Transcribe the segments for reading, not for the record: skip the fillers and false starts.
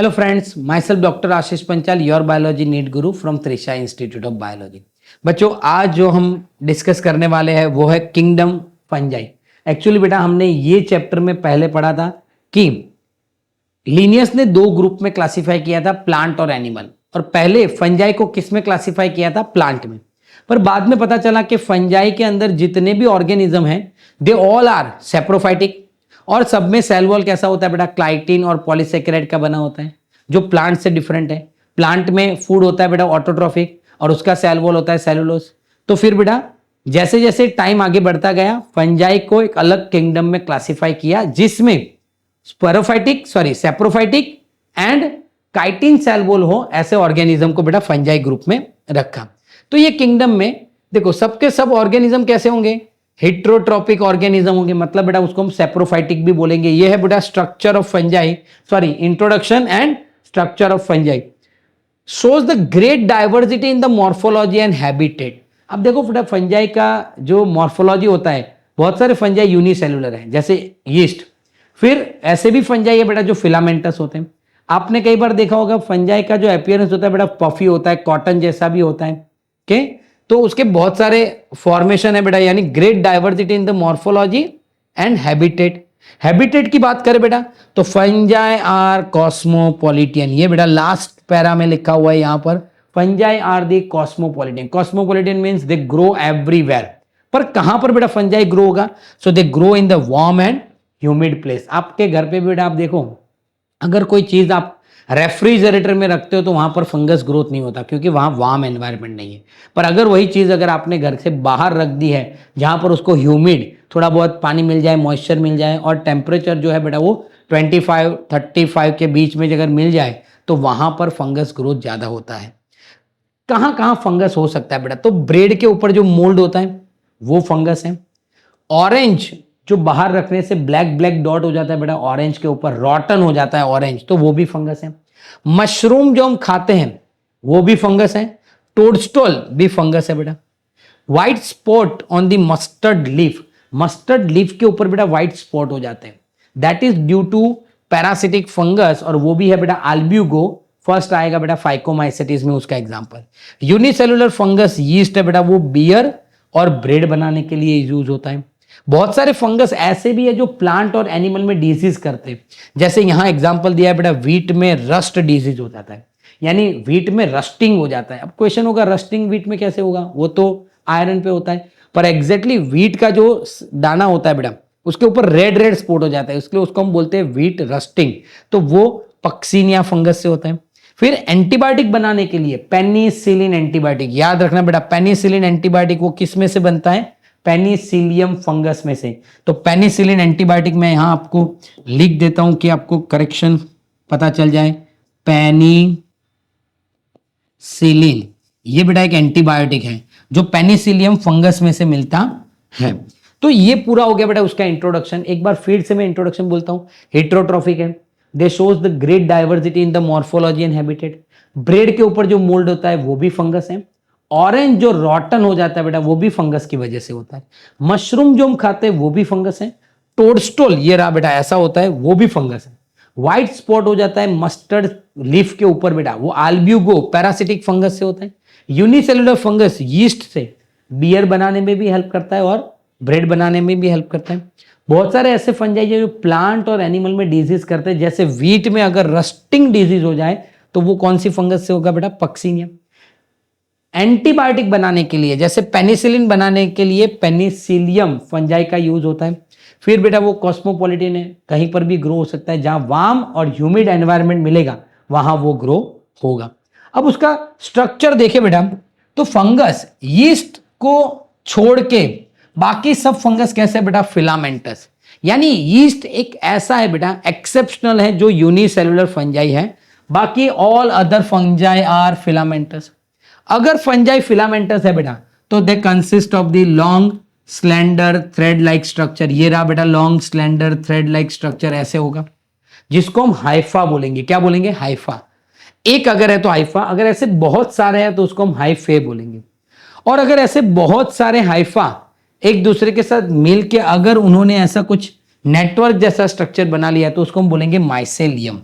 Hello friends, myself doctor Ashish Panchal, your biology NEET guru from Trisha institute of biology. बच्चों, आज जो हम डिस्कस करने वाले हैं वो है किंगडम फंजाई। एक्चुअली बेटा हमने ये चैप्टर में पहले पढ़ा था कि लिनियस ने दो ग्रुप में क्लासिफाई किया था, प्लांट और एनिमल, और पहले फंजाई को किस में क्लासिफाई किया था? प्लांट में। पर बाद में पता चला कि फंजाई के अंदर जितने भी ऑर्गेनिज्म हैं दे ऑल आर सेप्रोफाइटिक, और सब में सेल वॉल कैसा होता है बेटा? क्लाइटिन और पॉलीसेकेराइड का बना होता है, जो प्लांट से डिफरेंट है। प्लांट में फूड होता है बेटा ऑटोट्रॉफिक, और उसका सेल वॉल होता है सेलुलोज। तो फिर बेटा जैसे जैसे टाइम आगे बढ़ता गया, फंजाई को एक अलग किंगडम में क्लासिफाई किया, जिसमें saprophytic and chitin cell wall हो ऐसे ऑर्गेनिज्म को बेटा फंजाई ग्रुप में रखा। तो ये किंगडम में देखो सबके सब ऑर्गेनिज्म कैसे होंगे? हेट्रोट्रॉपिक ऑर्गेनिज्म होंगे, मतलब बेटा उसको हम सेप्रोफाइटिक भी बोलेंगे। ये है बेटा structure of fungi, introduction and structure of fungi. Shows the great diversity in the morphology and habitat. अब देखो बेटा फंजाई का जो मॉर्फोलॉजी होता है, बहुत सारे फंजाई यूनिसेलुलर हैं जैसे यीस्ट। फिर ऐसे भी फंजाई है बेटा जो फिलामेंटस होते हैं। आपने कई बार देखा होगा फंजाई का जो अपीयरेंस होता है बेटा पफी होता है, कॉटन जैसा भी होता है। ओके, तो उसके बहुत सारे फॉर्मेशन है बेटा, यानी great diversity in the morphology and habitat. Habitat की बात करें बेटा तो फंजाई आर कॉस्मोपॉलिटियन। ये बेटा लास्ट पैरा में लिखा हुआ है यहां पर, fungi are the cosmopolitan. Cosmopolitan means they grow everywhere. पर कहां पर बेटा फंजाई ग्रो होगा? So they grow in the warm and humid place. आपके घर पे बेटा आप देखो, अगर कोई चीज आप रेफ्रिजरेटर में रखते हो तो वहां पर फंगस ग्रोथ नहीं होता, क्योंकि वहां वार्म एनवायरनमेंट नहीं है। पर अगर वही चीज अगर आपने घर से बाहर रख दी है, जहां पर उसको ह्यूमिड, थोड़ा बहुत पानी मिल जाए, मॉइस्चर मिल जाए, और टेम्परेचर जो है बेटा वो 25-35 के बीच में अगर मिल जाए, तो वहां पर फंगस ग्रोथ ज्यादा होता है। कहां कहां फंगस हो सकता है बेटा? तो ब्रेड के ऊपर जो मोल्ड होता है वो फंगस है। ऑरेंज जो बाहर रखने से ब्लैक ब्लैक डॉट हो जाता है बेटा, ऑरेंज के ऊपर रॉटन हो जाता है ऑरेंज, तो वो भी फंगस है। मशरूम जो हम खाते हैं वो भी फंगस है। टोडस्टोल भी फंगस है बेटा। White spot on the mustard leaf, mustard leaf के ऊपर बेटा व्हाइट स्पॉट हो जाते हैं, that is due to parasitic fungus, और वो भी है बेटा अल्ब्यूगो। फर्स्ट आएगा बेटा फाइकोमाइसेटिस में उसका एग्जांपल। यूनिसेलुलर फंगस यीस्ट है बेटा, वो बियर और ब्रेड बनाने के लिए यूज होता है। बहुत सारे फंगस ऐसे भी है जो प्लांट और एनिमल में डिजीज करते हैं, जैसे यहां एग्जांपल दिया है बेटा, व्हीट में रस्ट डिजीज हो जाता है, यानी व्हीट में रस्टिंग हो जाता है। अब क्वेश्चन होगा रस्टिंग व्हीट में कैसे होगा? वो तो आयरन पे होता है, पर एग्जैक्टली व्हीट का जो दाना होता है बेटा उसके ऊपर रेड रेड स्पॉट हो जाता है, इसलिए उसको हम बोलते हैं व्हीट रस्टिंग। तो वो पक्सीनिया फंगस से होता है। फिर एंटीबायोटिक बनाने के लिए पेनिसिलिन एंटीबायोटिक, याद रखना बेटा, पेनिसिलिन एंटीबायोटिक वो किस में से बनता है? पेनिसिलियम फंगस में से। तो पेनिसिलिन एंटीबायोटिक मैं यहां आपको लिख देता हूं कि आपको करेक्शन पता चल जाए। पेनिसिलिन ये बेटा एक एंटीबायोटिक है जो पेनिसिलियम फंगस में से मिलता है। तो ये पूरा हो गया बेटा उसका इंट्रोडक्शन। एक बार फिर से मैं इंट्रोडक्शन बोलता हूं। हेट्रोट्रॉफिक है, दे shows the great diversity in the morphology and habitat. Bread के ऊपर जो मोल्ड होता है वो भी फंगस है। ऑरेंज जो रॉटन हो जाता है बेटा वो भी फंगस की वजह से होता है। मशरूम जो हम खाते हैं वो भी फंगस है। टोडस्टोल ये रहा बेटा ऐसा होता है, वो भी फंगस है। व्हाइट स्पॉट हो जाता है मस्टर्ड लीफ के ऊपर बेटा, वो अल्ब्यूगो पैरासिटिक फंगस से होता है। यूनिसेलुलर फंगस यीस्ट से बियर बनाने में भी हेल्प करता है और ब्रेड बनाने में भी हेल्प करता है। बहुत सारे ऐसे फंजाई जो प्लांट और एनिमल में डिजीज करते हैं, जैसे व्हीट में अगर रस्टिंग डिजीज हो जाए तो वो कौन सी फंगस से होगा बेटा? पक्सीनिया। एंटीबायोटिक बनाने के लिए जैसे पेनिसिलिन बनाने के लिए पेनिसिलियम फंजाई का यूज होता है। फिर बेटा वो कॉस्मोपॉलिटन है, कहीं पर भी ग्रो हो सकता है, जहां वार्म और ह्यूमिड एनवायरनमेंट मिलेगा वहां वो ग्रो होगा। अब उसका स्ट्रक्चर देखे बेटा, तो फंगस यीस्ट को छोड़ के बाकी सब फंगस कैसे बेटा? फिलामेंटस। यानी यीस्ट एक ऐसा है बेटा एक्सेप्शनल है जो यूनिसेलुलर फंजाई है, बाकी all other fungi are filamentous. अगर फंजाई फिलामेंटस है बेटा तो they consist of the long slender thread like structure. ये रहा बेटा long slender thread like structure ऐसे होगा, जिसको हम हाइफा बोलेंगे। क्या बोलेंगे? हाइफा। एक अगर है तो हाइफा, अगर ऐसे बहुत सारे हैं तो उसको हम हाइफे बोलेंगे। और अगर ऐसे बहुत सारे हाइफा एक दूसरे के साथ मिल के अगर उन्होंने ऐसा कुछ नेटवर्क जैसा स्ट्रक्चर बना लिया तो उसको हम बोलेंगे माइसेलियम।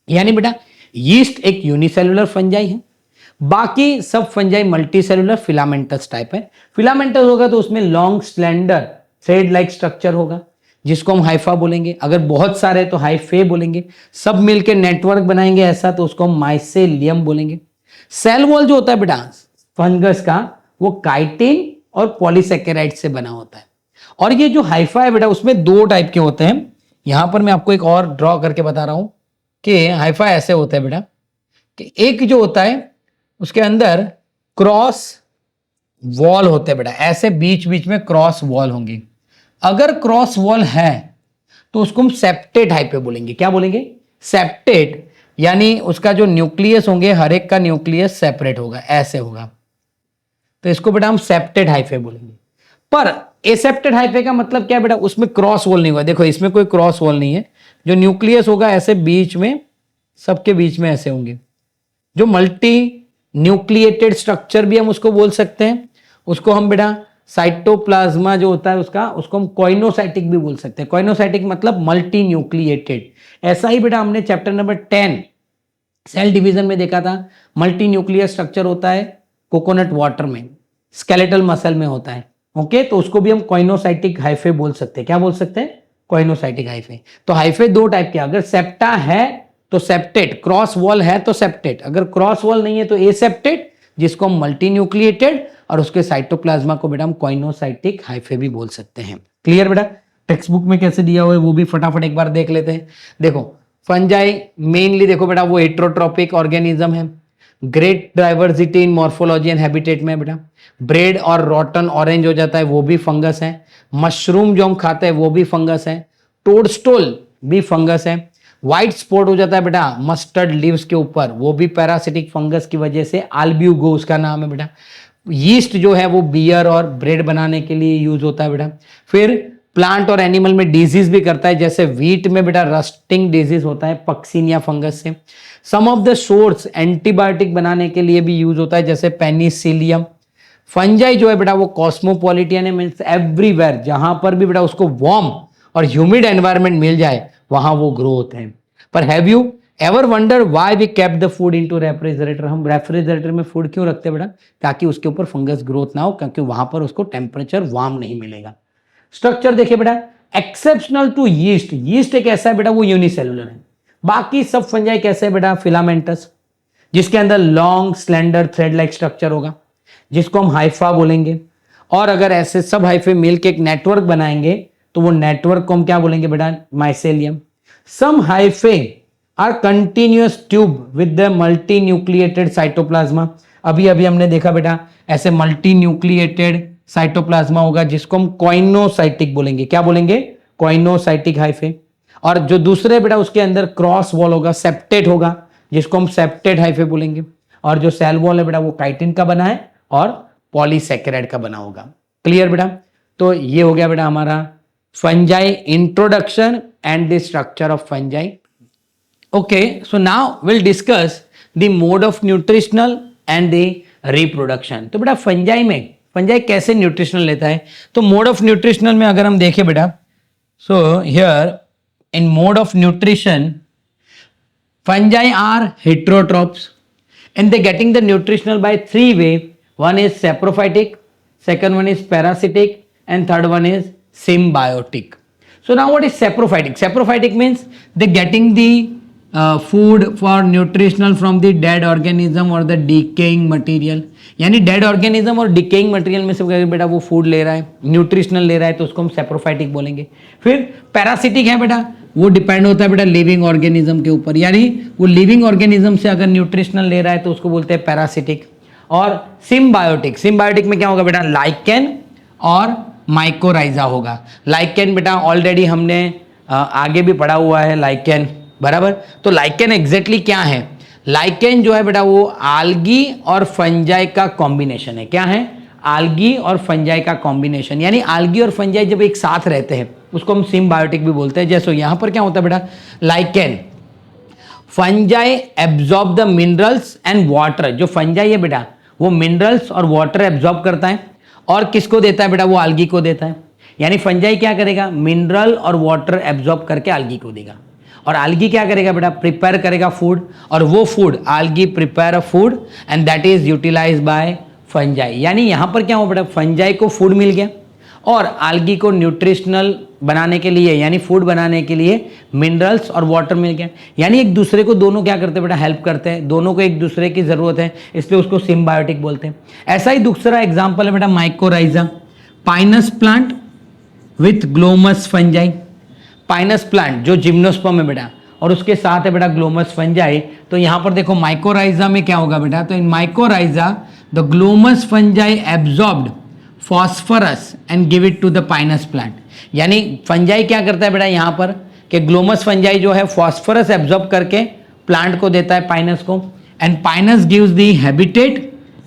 यानी बेटा यीस्ट एक यूनिसेलुलर फंजाई है, बाकी सब fungi multi cellular filamentous type है। फिलामेंटस होगा तो उसमें long slender thread like structure होगा जिसको हम हाइफा बोलेंगे। अगर बहुत सारे तो हाइफे बोलेंगे। सब मिलके नेटवर्क बनाएंगे ऐसा तो उसको हम माइसेलियम बोलेंगे। सेल वॉल जो होता है बेटा फंगस का वो काइटिन और पॉलीसेकेराइड से बना होता है। और ये जो हाइफा है बेटा उसमें दो टाइप के होते हैं। यहां पर मैं आपको एक और ड्रॉ करके बता रहा हूं कि हाइफा ऐसे होता है बेटा कि एक जो होता है उसके अंदर क्रॉस वॉल होते हैं बेटा, ऐसे बीच बीच में क्रॉस वॉल होंगी। अगर क्रॉस वॉल है तो उसको हम सेप्टेट हाइफे बोलेंगे। क्या बोलेंगे? सेप्टेट, यानी उसका जो न्यूक्लियस होंगे हर एक का न्यूक्लियस सेपरेट होगा, ऐसे होगा, तो इसको बेटा हम सेप्टेट हाइफे बोलेंगे। पर एसेप्टेड हाइफे का मतलब क्या है बेटा? उसमें क्रॉस वॉल नहीं हुआ। देखो इसमें कोई क्रॉस वॉल नहीं है, जो न्यूक्लियस होगा ऐसे बीच में, सबके बीच में ऐसे होंगे। जो मल्टी न्यूक्लिएटेड स्ट्रक्चर भी हम उसको बोल सकते हैं। उसको हम बेटा साइटोप्लाज्मा जो होता है उसका, उसको हम कॉइनोसाइटिक भी बोल सकते हैं। कॉइनोसाइटिक मतलब मल्टी न्यूक्लिएटेड। ऐसा ही बेटा हमने चैप्टर नंबर 10 सेल डिवीजन में देखा था। मल्टी न्यूक्लियर स्ट्रक्चर होता है कोकोनट वाटर में, स्केलेटल मसल में होता है। ओके, तो उसको भी हम कॉइनोसाइटिक हाइफे बोल सकते हैं। क्या बोल सकते हैं? कॉइनोसाइटिक हाइफे। तो हाइफे दो टाइप के, अगर सेप्टा है तो सेप्टेट, क्रॉस वॉल है तो सेप्टेट, अगर क्रॉस वॉल नहीं है तो एसेप्टेट, जिसको हम मल्टी न्यूक्लिएटेड, और उसके साइटोप्लाज्मा को बेटा हम कॉइनोसाइटिक हाइफे भी बोल सकते हैं। क्लियर बेटा? टेक्स्ट बुक में कैसे दिया हुआ है वो भी फटाफट एक बार देख लेते हैं। देखो फंजाई मेनली देखो बेटा वो हेट्रोट्रॉपिक ऑर्गेनिज्म है, great diversity in morphology and habitat में बेटा। ब्रेड और रॉटन ऑरेंज हो जाता है वो भी फंगस है। मशरूम जो हम खाते हैं वो भी फंगस है। टोडस्टोल भी फंगस है। व्हाइट स्पॉट हो जाता है बेटा मस्टर्ड लीव्स के ऊपर, वो भी पैरासिटिक फंगस की वजह से। आल्ब्यूगो उसका नाम है बेटा। यीस्ट जो है वो बियर और ब्रेड बनाने के लिए यूज होता है बेटा। फिर प्लांट और एनिमल में डिजीज भी करता है, जैसे व्हीट में बेटा रस्टिंग डिजीज होता है पक्सीनिया फंगस से। सम ऑफ द सोर्स एंटीबायोटिक बनाने के लिए भी यूज होता है, जैसे पेनिसिलियम। फंजाई जो है बेटा वो कॉस्मोपॉलिटियन है, मीन्स एवरीवेयर, जहां पर भी बेटा उसको वार्म और ह्यूमिड एनवायरनमेंट मिल जाए वहां वो ग्रो होते हैं। पर have you ever wonder why we kept the food into refrigerator? हम रेफ्रिजरेटर में फूड क्यों रखते हैं बेटा? ताकि उसके ऊपर फंगस ग्रोथ ना हो, क्योंकि वहां पर उसको टेम्परेचर वार्म नहीं मिलेगा। स्ट्रक्चर देखिए बेटा, एक्सेप्शनल टू यीस्ट, यीस्ट एक ऐसा है बेटा वो यूनिसेलुलर है। बाकी सब फंजाई कैसे है बेटा? फिलामेंटस, जिसके अंदर long slender thread like structure होगा, जिसको हम हाइफा बोलेंगे। और अगर ऐसे सब हाइफे मिलकर एक नेटवर्क बनाएंगे तो वो नेटवर्क को हम क्या बोलेंगे बेटा? Mycelium. Some hyphae are continuous tube with the multi nucleated cytoplasm. अभी अभी हमने देखा बेटा ऐसे मल्टी न्यूक्लिएटेड साइटोप्लाज्मा होगा जिसको हम कॉइनोसाइटिक बोलेंगे। क्या बोलेंगे? कॉइनोसाइटिक हाइफे। और जो दूसरे बेटा उसके अंदर क्रॉस वॉल होगा, सेप्टेट होगा, जिसको हम सेप्टेट हाइफे बोलेंगे। और जो सेल वॉल है बेटा वो काइटिन का बना है और पॉलीसेकेराइड का बना होगा। क्लियर बेटा? तो ये हो गया बेटा हमारा fungi introduction and the structure of fungi. Okay, so now will discuss the mode of nutritional and the reproduction. तो बेटा फंजाई में फंजाई कैसे न्यूट्रिशनल लेता है? तो मोड ऑफ न्यूट्रिशनल में अगर हम देखें बेटा, so here in mode of nutrition fungi are heterotrophs and they're getting the nutritional by three way. One is saprophytic, second one is parasitic, and third one is symbiotic. So now what is saprophytic? Saprophytic means they're getting the food for nutritional from the dead organism or the decaying material. यानी dead organism और decaying material में से बेटा वो food ले रहा है, nutritional ले रहा है, तो उसको हम saprophytic बोलेंगे। फिर parasitic है बेटा, वो डिपेंड होता है बेटा लिविंग ऑर्गेनिज्म के ऊपर, यानी वो लिविंग ऑर्गेनिज्म से अगर न्यूट्रिशनल ले रहा है तो उसको बोलते हैं पैरासिटिक। और सिम्बायोटिक, सिम्बायोटिक में क्या होगा बेटा? लाइकेन और माइकोराइजा होगा। लाइकेन बेटा ऑलरेडी हमने आगे भी पढ़ा हुआ है लाइकेन, बराबर। तो लाइकेन एग्जैक्टली क्या है? लाइकेन जो है बेटा वो आल्गी और फंजाई का कॉम्बिनेशन है। क्या है? आल्गी और फंजाई का कॉम्बिनेशन, यानी आल्गी और फंजाई जब एक साथ रहते हैं उसको हम सिम्बायोटिक भी बोलते हैं। जैसे यहां पर क्या होता है बेटा? Lichen fungi absorb the minerals and water. जो फंजाई है बेटा वो मिनरल्स और वाटर एब्जॉर्ब करता है, और किसको देता है बेटा? वो आल्गी को देता है। यानी फंजाई क्या करेगा? मिनरल और वाटर एब्जॉर्ब करके आल्गी को देगा। और algae क्या करेगा बेटा, प्रिपेयर करेगा फूड, और वो food algae prepare a food and that is utilised by fungi. यानी यहां पर क्या हुआ बेटा, फंजाई को फूड मिल गया और algae को न्यूट्रिशनल बनाने के लिए यानी फूड बनाने के लिए मिनरल्स और वाटर मिल गया। यानी एक दूसरे को दोनों क्या करते हैं बेटा, हेल्प करते हैं, दोनों को एक दूसरे की जरूरत है, इसलिए उसको सिम्बायोटिक बोलते हैं। ऐसा ही दूसरा एग्जांपल है बेटा mycorrhiza, Pinus plant with Glomus fungi. Pinus plant जो जिम्नोस्पर्म है बेटा और उसके साथ है बेटा ग्लोमस फंजाई। तो यहां पर देखो माइकोराइजा में क्या होगा बेटा, तो in mycorrhiza the glomus fungi absorbed phosphorus and give it to the pinus plant. यानी फंजाई क्या करता है बेटा यहाँ पर कि ग्लोमस फंजाई जो है फॉस्फोरस एब्जॉर्ब करके प्लांट को देता है पाइनस को, and Pinus gives the habitat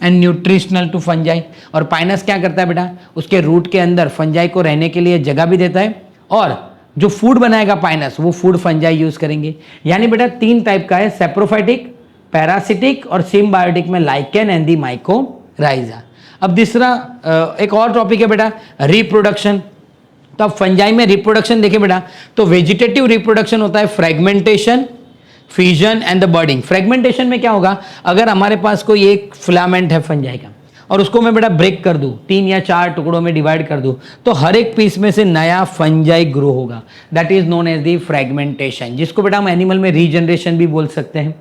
and nutritional to fungi. और पाइनस क्या करता है बेटा, उसके रूट के अंदर फंजाई को रहने के लिए जगह भी देता है और जो फूड बनाएगा पाइनस वो फूड फंजाई यूज करेंगे। यानी बेटा 3 टाइप का है, सेप्रोफाइटिक, पैरासिटिक और सिम्बायोटिक में लाइकेन एंड दी माइकोराइजा। अब दूसरा एक और टॉपिक है बेटा रिप्रोडक्शन। तो अब फंजाई में रिप्रोडक्शन देखे बेटा तो वेजिटेटिव रिप्रोडक्शन होता है fragmentation, fusion and the budding. Fragmentation में क्या होगा, अगर हमारे पास कोई एक फिलामेंट है फंजाई का और उसको मैं बेटा ब्रेक कर दूं, 3 या 4 टुकड़ों में डिवाइड कर दूं, तो हर एक पीस में से नया फंजाई ग्रो होगा, that is known as the fragmentation, जिसको बेटा हम एनिमल में रीजनरेशन भी बोल सकते हैं।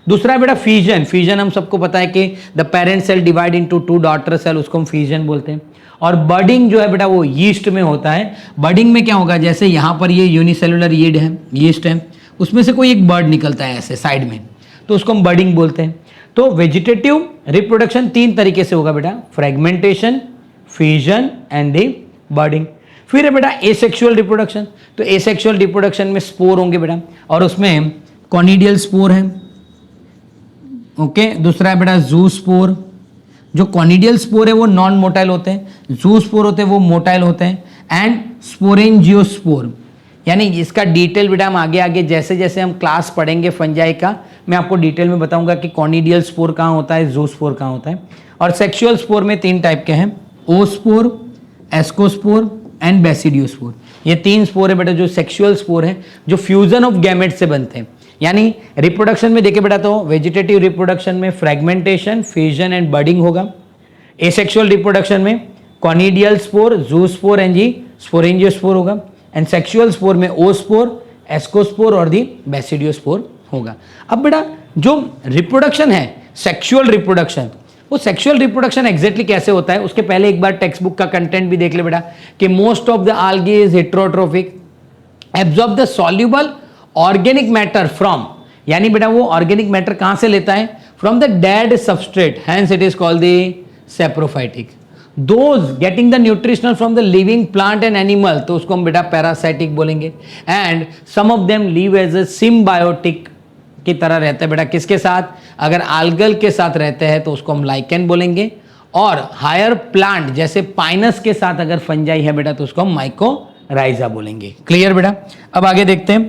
दूसरा है बेटा फ्यूजन। फ्यूजन हम सबको पता है कि the parent cell divide into 2 daughter cell, उसको हम फ्यूजन बोलते हैं। और बर्डिंग जो है बेटा वो यीस्ट में होता है। बर्डिंग में क्या होगा, जैसे यहाँ पर ये यूनिसेलुलर यीस्ट है, उसमें से कोई एक बर्ड निकलता है ऐसे साइड में, तो उसको हम बर्डिंग बोलते हैं। तो वेजिटेटिव रिप्रोडक्शन 3 तरीके से होगा बेटा, फ्रेगमेंटेशन, फ्यूजन एंड द बर्डिंग। फिर है बेटा एसेक्सुअल रिप्रोडक्शन। तो एसेक्सुअल रिप्रोडक्शन में स्पोर होंगे बेटा और उसमें कॉनिडियल स्पोर है, ओके। दूसरा है बेटा जू स्पोर। जो कॉनिडियल स्पोर है वो नॉन मोटाइल होते हैं, जू स्पोर होते हैं वो मोटाइल होते हैं, एंड स्पोरेंजियोस्पोर। यानी इसका डिटेल बेटा हम आगे आगे जैसे जैसे हम क्लास पढ़ेंगे फंजाई का, मैं आपको डिटेल में बताऊंगा कि कॉनिडियल स्पोर कहाँ होता है, जू स्पोर कहाँ होता है। और सेक्सुअल स्पोर में 3 टाइप के हैं, ओस्पोर, एस्कोस्पोर एंड बेसिडियोस्पोर। ये 3 स्पोर है बेटा जो सेक्सुअल स्पोर है, जो फ्यूजन ऑफ गैमेट से बनते हैं। यानी रिप्रोडक्शन में देखे बेटा तो वेजिटेटिव रिप्रोडक्शन में फ्रेगमेंटेशन, फ्यूजन एंड बर्डिंग होगा। एसेक्सुअल रिप्रोडक्शन में कॉनिडियल स्पोर, जू स्पोर एंड जी स्पोरेंजियोस्पोर होगा। एंड सेक्सुअल स्पोर में ओस्पोर, एस्कोस्पोर और दी बेसिडियोस्पोर होगा। अब बेटा जो रिप्रोडक्शन है सेक्सुअल रिप्रोडक्शन, वो सेक्सुअल रिप्रोडक्शन एग्जैक्टली कैसे होता है उसके पहले एक बार टेक्स्ट बुक का कंटेंट भी देख ले बेटा कि most of the algae is heterotrophic, absorb the soluble organic matter from, यानी बेटा वो ऑर्गेनिक मैटर कहां से लेता है, from the dead substrate, hence it is called the saprophytic. Those getting the nutritional from the living plant and animal, तो उसको हम बेटा पैरासाइटिक बोलेंगे। And some of them live as a symbiotic की तरह रहते हैं बेटा, किसके साथ, अगर आल्गल के साथ रहते हैं तो उसको हम लाइकेन बोलेंगे, और हायर प्लांट जैसे पाइनस के साथ अगर फंजाई है बेटा तो उसको हम माइकोराइजा बोलेंगे। क्लियर बेटा। अब आगे देखते हैं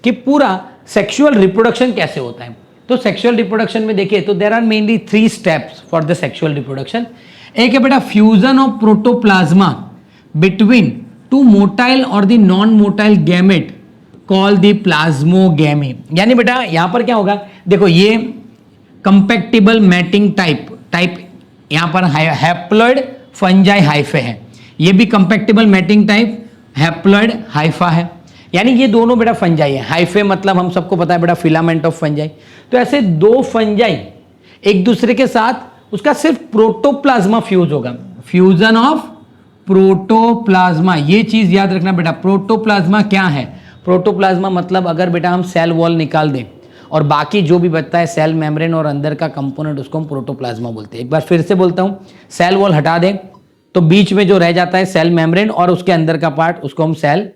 कि पूरा सेक्सुअल रिप्रोडक्शन कैसे होता है। तो सेक्सुअल रिप्रोडक्शन में देखिए तो there are mainly 3 steps for the sexual reproduction. एक है बेटा fusion of protoplasm between 2 motile और the non motile gamete call the plasmogamy. यानी बेटा यहां पर क्या होगा, देखो ये कंपैक्टिबल मैटिंग टाइप यहां पर हैप्लॉइड फंजाई हाइफे है, ये भी कंपैक्टिबल मैटिंग टाइप हैप्लॉइड हाइफा है। यानी ये दोनों बेटा फंजाई है। हाइफे मतलब हम सबको पता है बेटा फिलामेंट ऑफ फंजाई। तो ऐसे 2 फंजाई एक दूसरे के साथ उसका सिर्फ प्रोटोप्लाज्मा फ्यूज होगा, फ्यूजन ऑफ प्रोटोप्लाज्मा। ये चीज याद रखना बेटा, प्रोटोप्लाज्मा क्या है, प्रोटोप्लाज्मा मतलब अगर बेटा हम सेल वॉल निकाल दें और बाकी जो भी बचता है सेल मेम्ब्रेन और अंदर का कंपोनेंट उसको हम प्रोटोप्लाज्मा बोलते हैं। एक बार फिर से बोलता हूं, सेल वॉल हटा दें तो बीच में जो रह जाता है सेल मेम्ब्रेन और उसके अंदर का पार्ट उसको हम सेल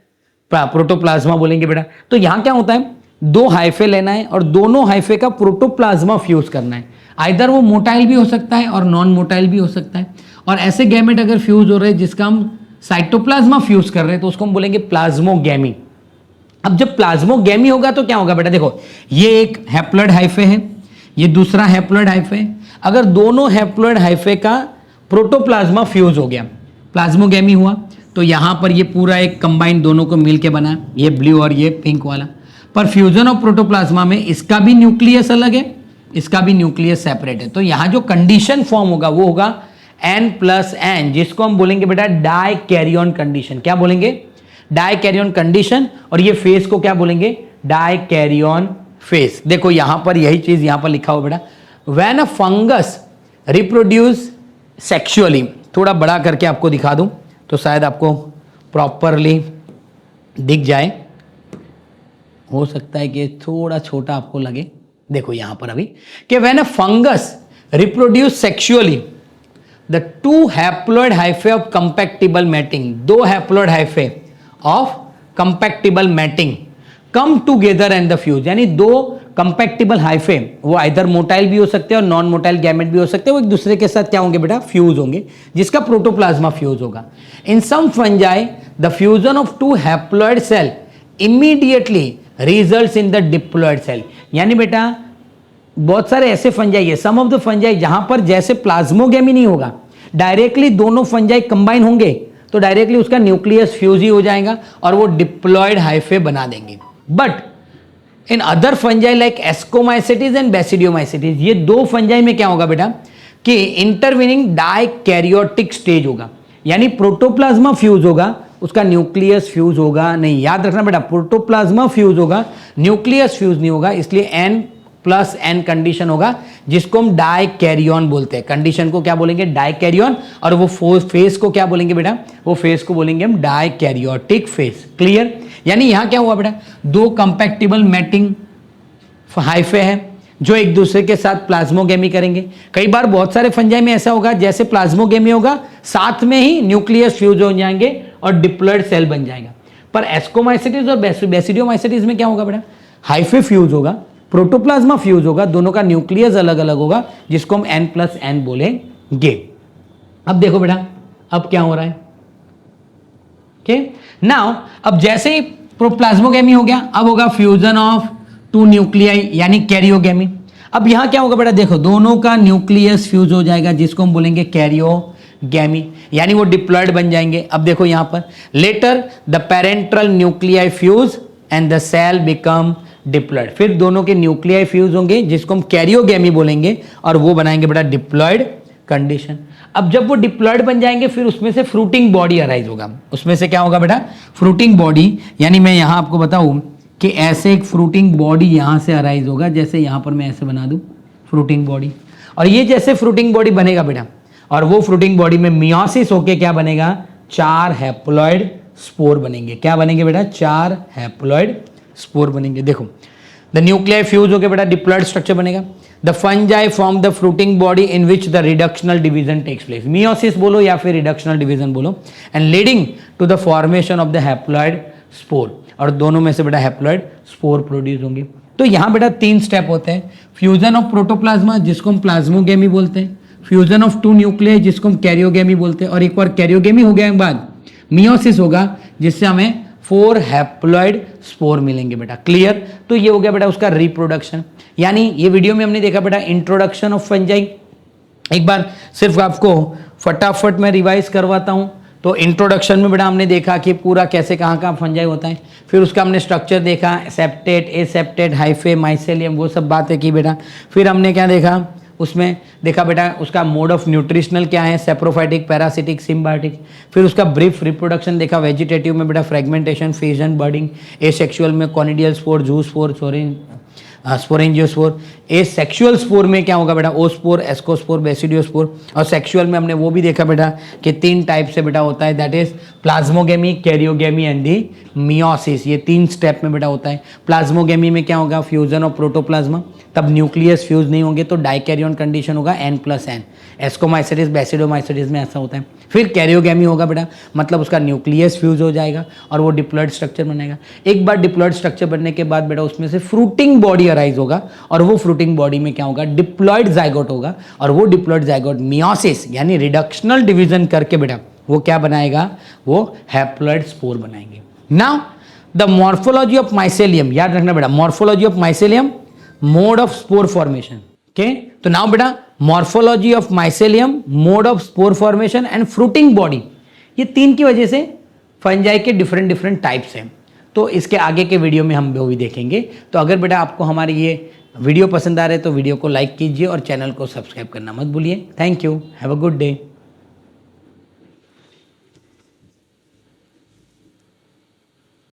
प्रोटोप्लाज्मा बोलेंगे बेटा। तो यहां क्या होता है, 2 हाइफे लेना है और दोनों हाइफे का प्रोटोप्लाज्मा फ्यूज करना है। आइदर वो मोटाइल भी हो सकता है और नॉन मोटाइल भी हो सकता है। और ऐसे गैमेट अगर फ्यूज हो रहे हैं जिसका हम साइटोप्लाज्मा फ्यूज कर रहे हैं तो उसको हम बोलेंगे प्लाज्मोगैमी। अब जब प्लाज्मोगैमी होगा तो क्या होगा बेटा, देखो ये एक हैप्लॉइड हाइफे है, ये दूसरा हैप्लॉइड हाइफे है। अगर दोनों हैप्लॉइड हाइफे का प्रोटोप्लाज्मा फ्यूज हो गया, प्लाज्मोगैमी हुआ, तो यहां पर ये पूरा एक कंबाइंड दोनों को मिलके बना, ये ब्लू और ये पिंक वाला। पर फ्यूजन ऑफ प्रोटोप्लाज्मा में इसका भी न्यूक्लियस अलग है, इसका भी न्यूक्लियस सेपरेट है। तो यहां जो कंडीशन फॉर्म होगा वो होगा N+N, जिसको हम बोलेंगे बेटा डाई कैरियन कंडीशन। क्या बोलेंगे? Dikaryon condition. और ये फेस को क्या बोलेंगे? Dikaryon phase. देखो यहां पर यही चीज यहां पर लिखा हुआ बेटा, when a fungus reproduce sexually. थोड़ा बड़ा करके आपको दिखा दूं तो शायद आपको प्रॉपरली दिख जाए, हो सकता है कि थोड़ा छोटा आपको लगे। देखो यहां पर अभी कि when a fungus reproduce sexually the two haploid hyphae of compatible mating, दो haploid hyphae of compatible mating come together and the fuse, यानी दो कंपैक्टिबल हाइफे, वो आइदर मोटाइल भी हो सकते हैं और नॉन मोटाइल गैमेट भी हो सकते हैं, वो एक दूसरे के साथ क्या होंगे बेटा? फ्यूज होंगे, जिसका प्रोटोप्लाज्मा फ्यूज होगा। In some fungi the fusion of two haploid cell immediately results in the diploid cell. यानी बेटा बहुत सारे ऐसे फंजाई है, सम ऑफ द फंजाई, जहां पर जैसे प्लाज्मोगेमी नहीं होगा, डायरेक्टली दोनों फंजाई कंबाइन होंगे तो डायरेक्टली उसका न्यूक्लियस फ्यूज ही हो जाएगा और वो डिप्लॉइड हाइफे बना देंगे। But in other fungi like ascomycetes and basidiomycetes, ये दो फंजाई में क्या होगा बेटा कि इंटरवीनिंग डाइकैरियोटिक स्टेज होगा, यानी प्रोटोप्लाज्मा फ्यूज होगा, उसका न्यूक्लियस फ्यूज होगा नहीं। याद रखना बेटा, प्रोटोप्लाज्मा फ्यूज होगा, न्यूक्लियस फ्यूज नहीं होगा, इसलिए N+N कंडीशन होगा, जिसको हम डाइकैरियन बोलते हैं। कंडीशन को क्या बोलेंगे? डाइकैरियन। और वो फेस को क्या बोलेंगे बेटा? वो फेस को बोलेंगे हम डाइकैरियोटिक फेस। क्लियर? यानी यहां क्या हुआ बेटा, दो कंपैक्टिबल मैटिंग हाइफे है जो एक दूसरे के साथ प्लाज्मोगेमी करेंगे। कई बार बहुत सारे फंजाई में ऐसा होगा, जैसे प्लाज्मोगेमी होगा साथ में ही न्यूक्लियस फ्यूज हो जाएंगे और डिप्लॉइड सेल बन जाएगा। पर एस्कोमाइसिटीज और बेसिडियोमाइसिटीज में क्या होगा बेटा? हाइफे फ्यूज होगा, प्रोटोप्लाज्मा फ्यूज होगा, दोनों का न्यूक्लियस अलग अलग होगा, जिसको हम N+N बोलेंगे। अब देखो बेटा अब क्या हो रहा है, ओके नाउ अब जैसे ही प्लाज्मोगेमी हो गया, अब होगा फ्यूजन ऑफ टू न्यूक्लियाई यानी कैरियोगेमी। अब यहां क्या होगा बेटा? देखो दोनों का न्यूक्लियस फ्यूज हो जाएगा, जिसको हम बोलेंगे कैरियोगेमी, यानी वो डिप्लॉइड बन जाएंगे। अब देखो यहां पर later the parental nuclei fuse and the cell become diploid, फिर दोनों के न्यूक्लियाई फ्यूज होंगे, जिसको हम कैरियोगेमी बोलेंगे, और वो बनाएंगे बेटा डिप्लॉइड कंडीशन। अब जब वो डिप्लॉइड बन जाएंगे, फिर उसमें से फ्रूटिंग बॉडी अराइज होगा। उसमें से क्या होगा बेटा? फ्रूटिंग बॉडी, यानी मैं यहां आपको बताऊं कि ऐसे एक फ्रूटिंग बॉडी यहां से अराइज होगा, जैसे यहां पर मैं ऐसे बना दूं फ्रूटिंग बॉडी। और ये जैसे फ्रूटिंग बॉडी बनेगा बेटा, और वो फ्रूटिंग बॉडी में मियोसिस होके क्या बनेगा? 4 हैप्लॉइड स्पोर बनेंगे। क्या बनेंगे बेटा? 4 हैप्लॉइड स्पोर बनेंगे। देखो द न्यूक्लियाई फ्यूज होकर बेटा डिप्लॉइड स्ट्रक्चर बनेगा। The fungi form the fruiting body in which the reductional division takes place, meiosis बोलो या फिर रिडक्शनल डिवीजन बोलो, and leading to the formation of the haploid spore, और दोनों में से बेटा हैप्लॉइड स्पोर प्रोड्यूस होंगे। तो यहां बेटा 3 स्टेप होते हैं, फ्यूजन ऑफ प्रोटोप्लाज्मा जिसको हम प्लाज्मोगेमी बोलते हैं, फ्यूजन ऑफ टू न्यूक्लियाई जिसको हम कैरियोगेमी बोलते हैं, और एक बार कैरियोगेमी हो गया के बाद मियोसिस होगा, जिससे हमें 4 हैप्लॉइड स्पोर मिलेंगे बेटा। क्लियर? तो ये हो गया बेटा उसका रिप्रोडक्शन। यानी ये वीडियो में हमने देखा बेटा इंट्रोडक्शन ऑफ फंजाई। एक बार सिर्फ आपको फटाफट मैं रिवाइज करवाता हूं। तो इंट्रोडक्शन में बेटा हमने देखा कि पूरा कैसे कहाँ फंजाई होता है, फिर उसका हमने स्ट्रक्चर देखा, सेप्टेट, एसेप्टेट, हाइफे, माइसेलियम, वो सब बातें की बेटा। फिर हमने क्या देखा? उसमें देखा बेटा उसका मोड ऑफ न्यूट्रिशनल क्या है, सेप्रोफाइटिक, पैरासिटिक, सिम्बायोटिक। फिर उसका ब्रीफ रिप्रोडक्शन देखा, वेजिटेटिव में बेटा फ्रेगमेंटेशन, फिजन, बर्डिंग, एसेक्सुअल में कॉनिडियल स्पोर, जू स्पोर, स्पोरेंजियोस्पोर। एसेक्सुअल स्पोर में क्या होगा बेटा? ओस्पोर, एस्कोस्पोर, बेसिडियोस्पोर। और सेक्सुअल में हमने वो भी देखा बेटा कि 3 टाइप से बेटा होता है, that is plasmogamy, karyogamy and the meiosis. ये 3 स्टेप में बेटा होता है। प्लाज्मोगेमी में क्या होगा? फ्यूजन ऑफ प्रोटोप्लाज्मा, तब न्यूक्लियस फ्यूज नहीं होंगे तो डाइकैरियन कंडीशन होगा N+N। एस्कोमाइसिटिस, बेसिडोमाइसिटिस में ऐसा होता है। फिर कैरियोगेमी होगा बेटा, मतलब उसका न्यूक्लियस फ्यूज हो जाएगा और वो डिप्लॉइड स्ट्रक्चर बनेगा। एक बार डिप्लॉइड स्ट्रक्चर बनने के बाद बेटा उसमें से फ्रूटिंग बॉडी अराइज होगा, और वो फ्रूटिंग बॉडी में क्या होगा? डिप्लॉइड जाइगोट होगा, और वो डिप्लॉइड जाइगोट मियोसिस यानी रिडक्शनल डिवीजन करके बेटा वो क्या बनाएगा? वो हैप्लॉइड स्पोर बनाएंगे। Now the morphology of mycelium, याद रखना बेटा morphology of mycelium, mode of spore formation. Okay, तो नाउ बेटा morphology of mycelium, mode of spore formation and fruiting body, ये 3 की वजह से फंजाई के डिफरेंट टाइप्स हैं। तो इसके आगे के वीडियो में हम वो भी देखेंगे। तो अगर बेटा आपको हमारी ये वीडियो पसंद आ रहे तो वीडियो को लाइक कीजिए और चैनल को सब्सक्राइब करना मत भूलिए। Thank you, have a good day.